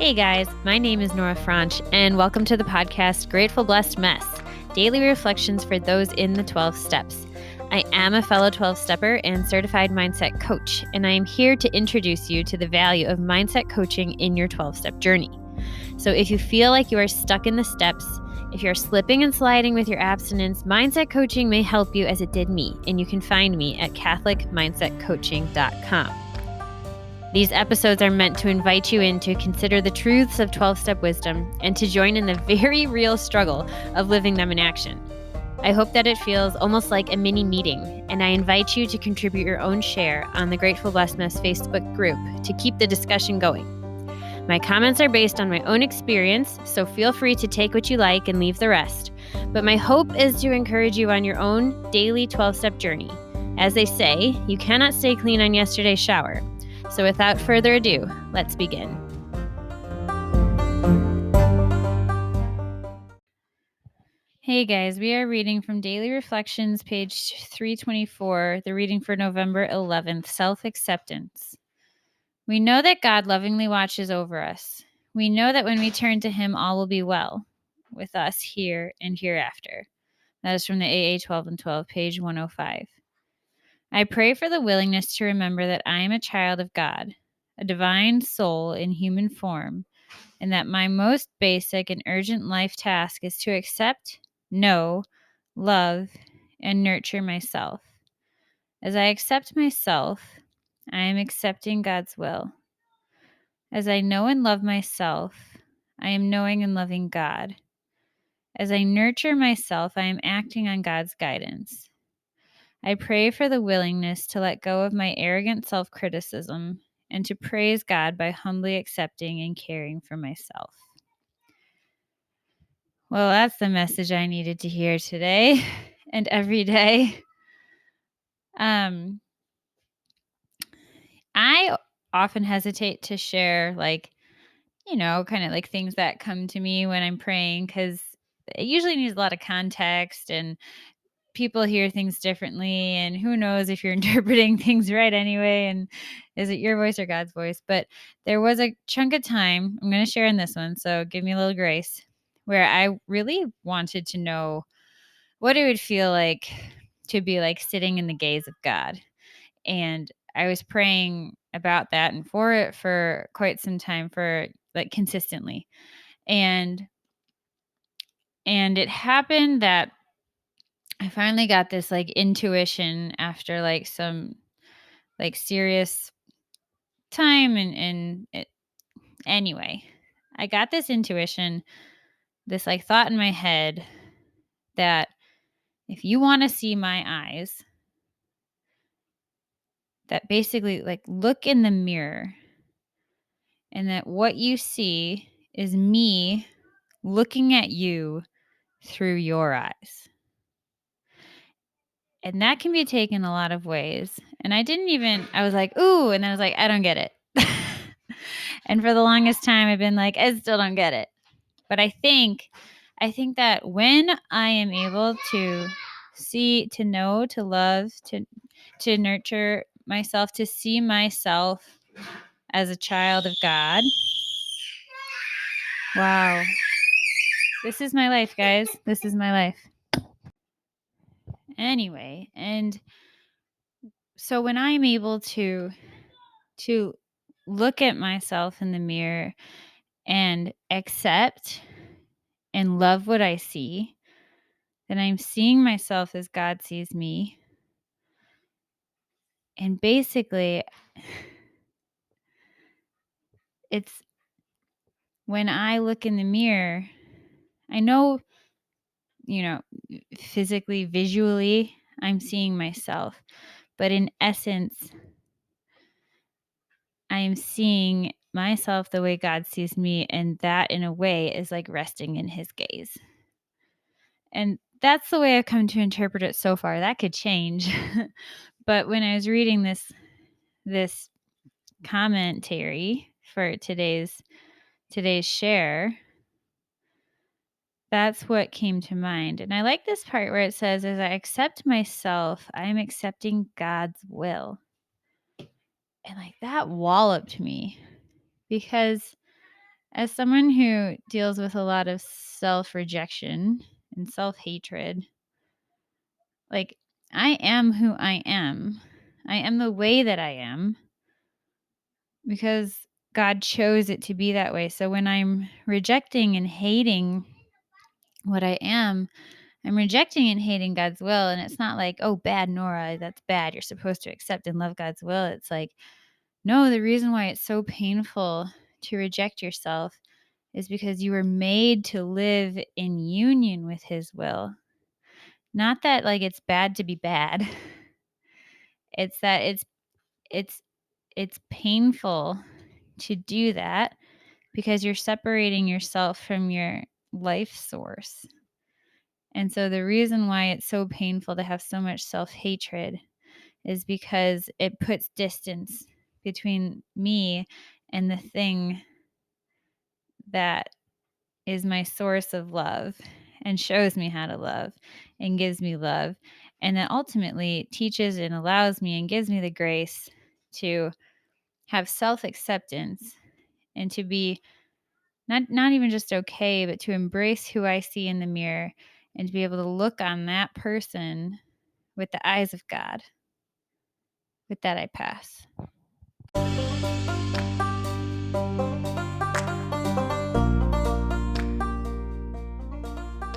Hey guys, my name is Nora Franche, and welcome to the podcast Grateful Blessed Mess, daily reflections for those in the 12 steps. I am a fellow 12-stepper and certified mindset coach, and I am here to introduce you to the value of mindset coaching in your 12-step journey. So if you feel like you are stuck in the steps, if you're slipping and sliding with your abstinence, mindset coaching may help you as it did me, and you can find me at catholicmindsetcoaching.com. These episodes are meant to invite you in to consider the truths of 12-step wisdom and to join in the very real struggle of living them in action. I hope that it feels almost like a mini meeting, and I invite you to contribute your own share on the Grateful Blessedness Facebook group to keep the discussion going. My comments are based on my own experience, so feel free to take what you like and leave the rest. But my hope is to encourage you on your own daily 12-step journey. As they say, you cannot stay clean on yesterday's shower. So without further ado, let's begin. Hey guys, we are reading from Daily Reflections, page 324, the reading for November 11th, Self-Acceptance. We know that God lovingly watches over us. We know that when we turn to Him, all will be well with us here and hereafter. That is from the AA 12 and 12, page 105. I pray for the willingness to remember that I am a child of God, a divine soul in human form, and that my most basic and urgent life task is to accept, know, love, and nurture myself. As I accept myself, I am accepting God's will. As I know and love myself, I am knowing and loving God. As I nurture myself, I am acting on God's guidance. I pray for the willingness to let go of my arrogant self-criticism and to praise God by humbly accepting and caring for myself. Well, that's the message I needed to hear today and every day. I often hesitate to share, kind of like things that come to me when I'm praying, because it usually needs a lot of context and people hear things differently, and who knows if you're interpreting things right anyway, and is it your voice or God's voice? But there was a chunk of time, I'm going to share in this one, so give me a little grace, where I really wanted to know what it would feel like to be like sitting in the gaze of God. And I was praying about that and for it for quite some time, for like consistently. And it happened that I finally got this like intuition after like some like serious time and it, anyway, I got this intuition, this like thought in my head that if you want to see my eyes, that basically like look in the mirror, and that what you see is me looking at you through your eyes. And that can be taken a lot of ways. And I was like, ooh, and then I was like, I don't get it. And for the longest time, I've been like, I still don't get it. But I think that when I am able to see, to know, to love, to nurture myself, to see myself as a child of God. Wow. This is my life, guys. This is my life. Anyway, and so when I'm able to look at myself in the mirror and accept and love what I see, then I'm seeing myself as God sees me. And basically, it's when I look in the mirror, I know, physically, visually, I'm seeing myself. But in essence, I am seeing myself the way God sees me, and that in a way is like resting in His gaze. And that's the way I've come to interpret it so far. That could change. But when I was reading this commentary for today's share, that's what came to mind. And I like this part where it says, as I accept myself, I'm accepting God's will. And like that walloped me, because As someone who deals with a lot of self-rejection and self-hatred, like, I am who I am. I am the way that I am because God chose it to be that way. So when I'm rejecting and hating what I am, I'm rejecting and hating God's will. And it's not like, oh, bad Nora, that's bad. You're supposed to accept and love God's will. It's like, no, the reason why it's so painful to reject yourself is because you were made to live in union with his will. Not that like it's bad to be bad. It's that it's painful to do that because you're separating yourself from your life source. And so the reason why it's so painful to have so much self-hatred is because it puts distance between me and the thing that is my source of love and shows me how to love and gives me love. And that ultimately teaches and allows me and gives me the grace to have self-acceptance and to be not even just okay, but to embrace who I see in the mirror and to be able to look on that person with the eyes of God. With that, I pass.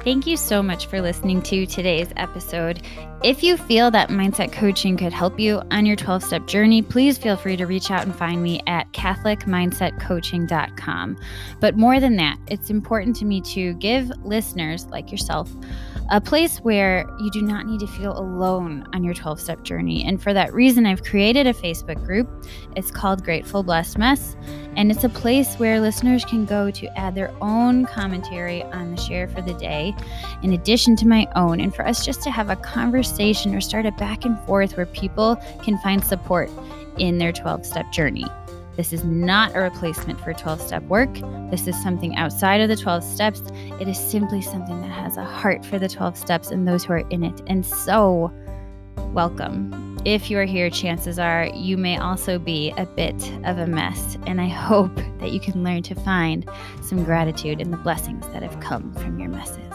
Thank you so much for listening to today's episode. If you feel that mindset coaching could help you on your 12-step journey, please feel free to reach out and find me at catholicmindsetcoaching.com. But more than that, it's important to me to give listeners like yourself a place where you do not need to feel alone on your 12-step journey. And for that reason, I've created a Facebook group. It's called Grateful Blessed Mess. And it's a place where listeners can go to add their own commentary on the share for the day, in addition to my own, and for us just to have a conversation or start a back and forth where people can find support in their 12-step journey. This is not a replacement for 12-step work. This is something outside of the 12 steps. It is simply something that has a heart for the 12 steps and those who are in it. And so, welcome. If you are here, chances are you may also be a bit of a mess. And I hope that you can learn to find some gratitude in the blessings that have come from your messes.